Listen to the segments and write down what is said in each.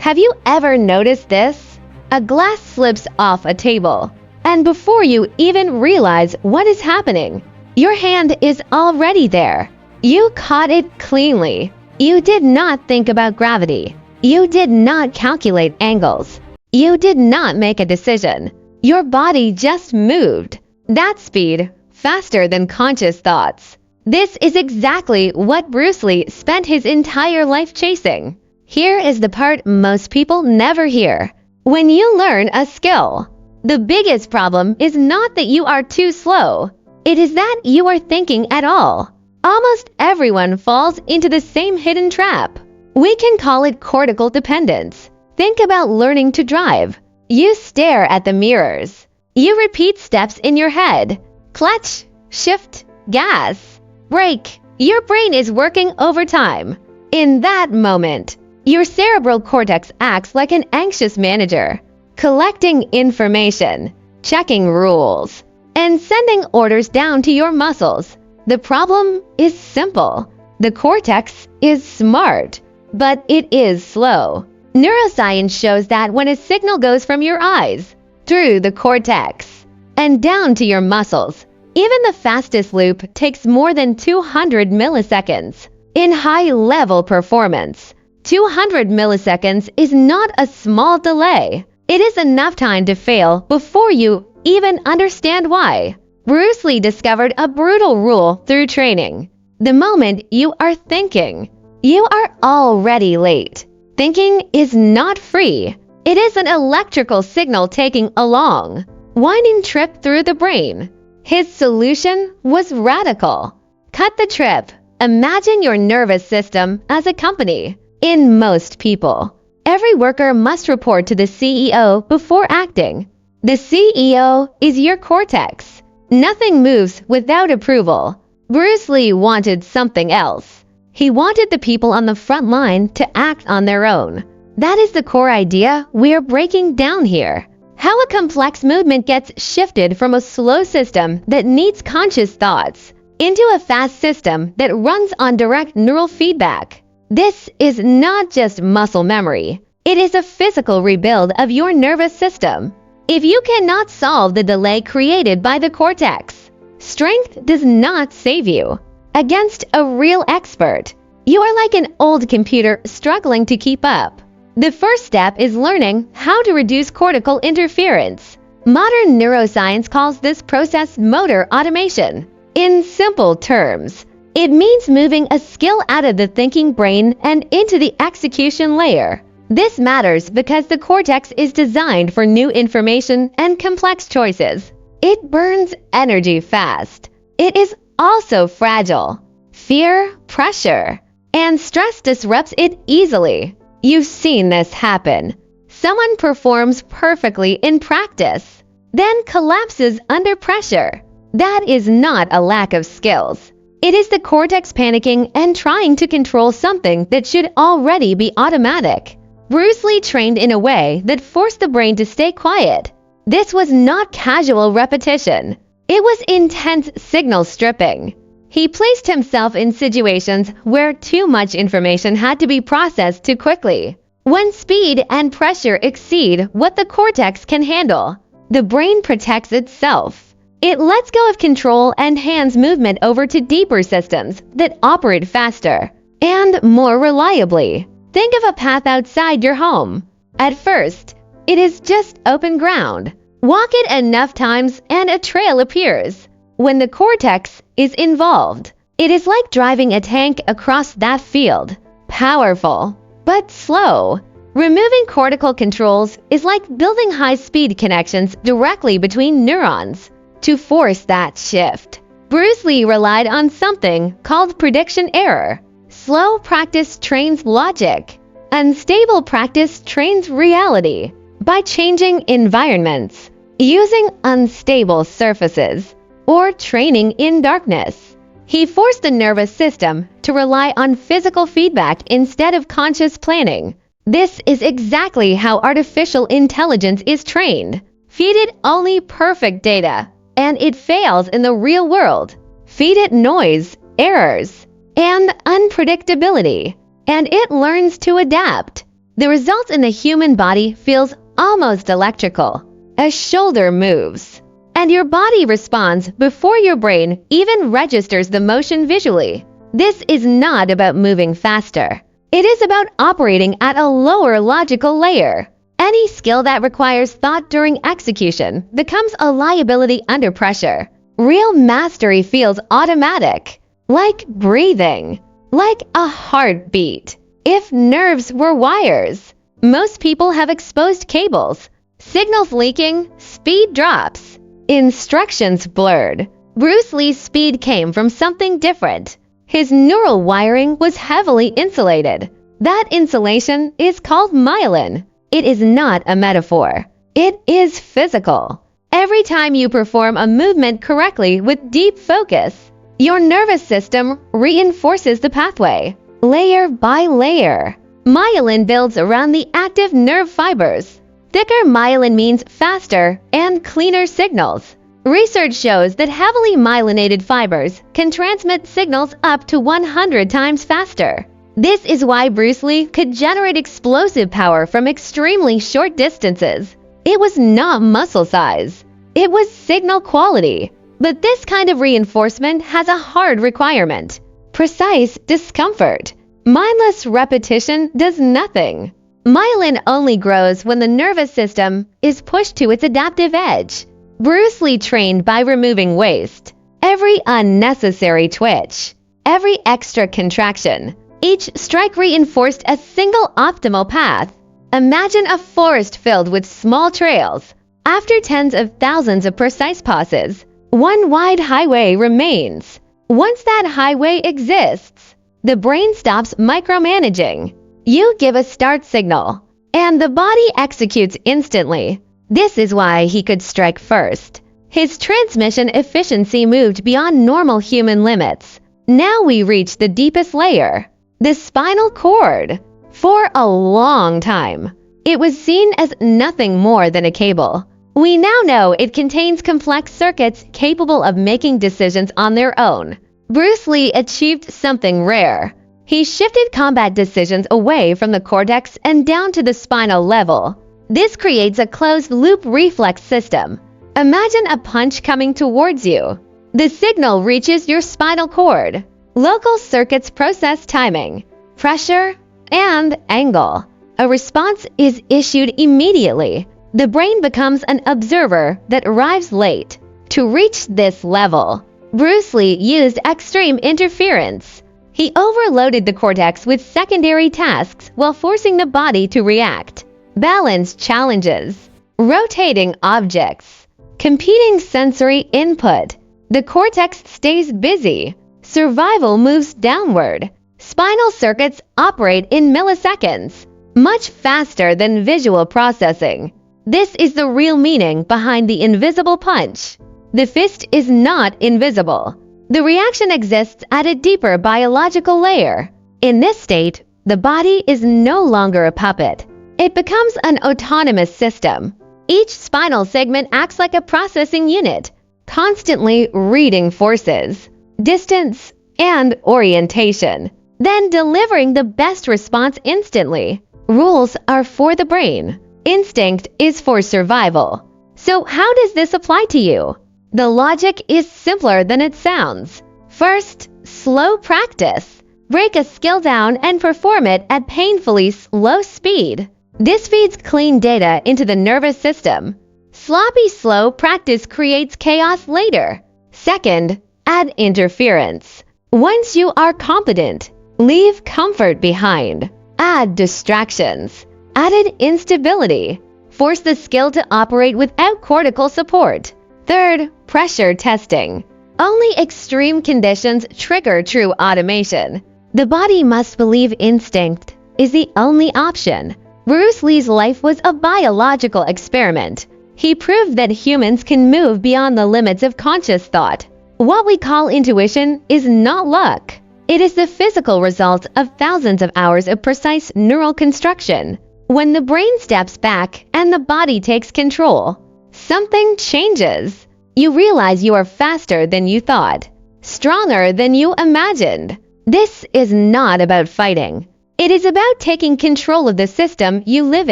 Have you ever noticed this? A glass slips off a table, and before you even realize what is happening, your hand is already there. You caught it cleanly. You did not think about gravity. You did not calculate angles. You did not make a decision. Your body just moved. That speed, faster than conscious thoughts. This is exactly what Bruce Lee spent his entire life chasing. Here is the part most people never hear. When you learn a skill, the biggest problem is not that you are too slow. It is that you are thinking at all. Almost everyone falls into the same hidden trap. We can call it cortical dependence. Think about learning to drive. You stare at the mirrors. You repeat steps in your head. Clutch, shift, gas, brake. Your brain is working overtime. In that moment, your cerebral cortex acts like an anxious manager, collecting information, checking rules, and sending orders down to your muscles. The problem is simple. The cortex is smart, but it is slow. Neuroscience shows that when a signal goes from your eyes, through the cortex, and down to your muscles, even the fastest loop takes more than 200 milliseconds. In high-level performance, 200 milliseconds is not a small delay. It is enough time to fail before you even understand why. Bruce Lee discovered a brutal rule through training. The moment you are thinking, you are already late. Thinking is not free. It is an electrical signal taking a long, winding trip through the brain. His solution was radical. Cut the trip. Imagine your nervous system as a company. In most people, every worker must report to the CEO before acting. The CEO is your cortex. Nothing moves without approval. Bruce Lee wanted something else. He wanted the people on the front line to act on their own. That is the core idea we're breaking down here. How a complex movement gets shifted from a slow system that needs conscious thoughts into a fast system that runs on direct neural feedback. This is not just muscle memory. It is a physical rebuild of your nervous system. If you cannot solve the delay created by the cortex, strength does not save you. Against a real expert, you are like an old computer struggling to keep up. The first step is learning how to reduce cortical interference. Modern neuroscience calls this process motor automation. In simple terms, it means moving a skill out of the thinking brain and into the execution layer. This matters because the cortex is designed for new information and complex choices. It burns energy fast. It is also fragile. Fear, pressure, and stress disrupts it easily. You've seen this happen. Someone performs perfectly in practice, then collapses under pressure. That is not a lack of skills. It is the cortex panicking and trying to control something that should already be automatic. Bruce Lee trained in a way that forced the brain to stay quiet. This was not casual repetition. It was intense signal stripping. He placed himself in situations where too much information had to be processed too quickly. When speed and pressure exceed what the cortex can handle, the brain protects itself. It lets go of control and hands movement over to deeper systems that operate faster and more reliably. Think of a path outside your home. At first, it is just open ground. Walk it enough times and a trail appears. When the cortex is involved, it is like driving a tank across that field. Powerful, but slow. Removing cortical controls is like building high-speed connections directly between neurons. To force that shift, Bruce Lee relied on something called prediction error. Slow practice trains logic. Unstable practice trains reality. By changing environments, using unstable surfaces, or training in darkness, he forced the nervous system to rely on physical feedback instead of conscious planning. This is exactly how artificial intelligence is trained. Feed it only perfect data, and it fails in the real world. Feed it noise, errors, and unpredictability, and it learns to adapt. The result in the human body feels almost electrical. A shoulder moves, and your body responds before your brain even registers the motion visually. This is not about moving faster. It is about operating at a lower logical layer. Any skill that requires thought during execution becomes a liability under pressure. Real mastery feels automatic, like breathing, like a heartbeat. If nerves were wires, most people have exposed cables. Signals leaking, speed drops. Instructions blurred. Bruce Lee's speed came from something different. His neural wiring was heavily insulated. That insulation is called myelin. It is not a metaphor. It is physical. Every time you perform a movement correctly with deep focus, your nervous system reinforces the pathway, layer by layer. Myelin builds around the active nerve fibers. Thicker myelin means faster and cleaner signals. Research shows that heavily myelinated fibers can transmit signals up to 100 times faster. This is why Bruce Lee could generate explosive power from extremely short distances. It was not muscle size. It was signal quality. But this kind of reinforcement has a hard requirement: precise discomfort. Mindless repetition does nothing. Myelin only grows when the nervous system is pushed to its adaptive edge. Bruce Lee trained by removing waste. Every unnecessary twitch, every extra contraction, each strike reinforced a single optimal path. Imagine a forest filled with small trails. After tens of thousands of precise passes, one wide highway remains. Once that highway exists, the brain stops micromanaging. You give a start signal, and the body executes instantly. This is why he could strike first. His transmission efficiency moved beyond normal human limits. Now we reach the deepest layer, the spinal cord. For a long time, it was seen as nothing more than a cable. We now know it contains complex circuits capable of making decisions on their own. Bruce Lee achieved something rare. He shifted combat decisions away from the cortex and down to the spinal level. This creates a closed-loop reflex system. Imagine a punch coming towards you. The signal reaches your spinal cord. Local circuits process timing, pressure, and angle. A response is issued immediately. The brain becomes an observer that arrives late. To reach this level, Bruce Lee used extreme interference. He overloaded the cortex with secondary tasks while forcing the body to react. Balance challenges, rotating objects, competing sensory input. The cortex stays busy. Survival moves downward. Spinal circuits operate in milliseconds, much faster than visual processing. This is the real meaning behind the invisible punch. The fist is not invisible. The reaction exists at a deeper biological layer. In this state, the body is no longer a puppet. It becomes an autonomous system. Each spinal segment acts like a processing unit, constantly reading forces, distance, and orientation, then delivering the best response instantly. Rules are for the brain. Instinct is for survival. So how does this apply to you? The logic is simpler than it sounds. First, slow practice. Break a skill down and perform it at painfully slow speed. This feeds clean data into the nervous system. Sloppy, slow practice creates chaos later. Second, add interference. Once you are competent, leave comfort behind. Add distractions. Added instability. Force the skill to operate without cortical support. Third, pressure testing. Only extreme conditions trigger true automation. The body must believe instinct is the only option. Bruce Lee's life was a biological experiment. He proved that humans can move beyond the limits of conscious thought. What we call intuition is not luck. It is the physical result of thousands of hours of precise neural construction. When the brain steps back and the body takes control, something changes. You realize you are faster than you thought, stronger than you imagined. This is not about fighting. It is about taking control of the system you live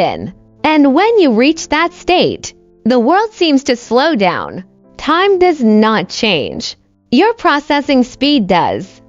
in. And when you reach that state, the world seems to slow down. Time does not change. Your processing speed does.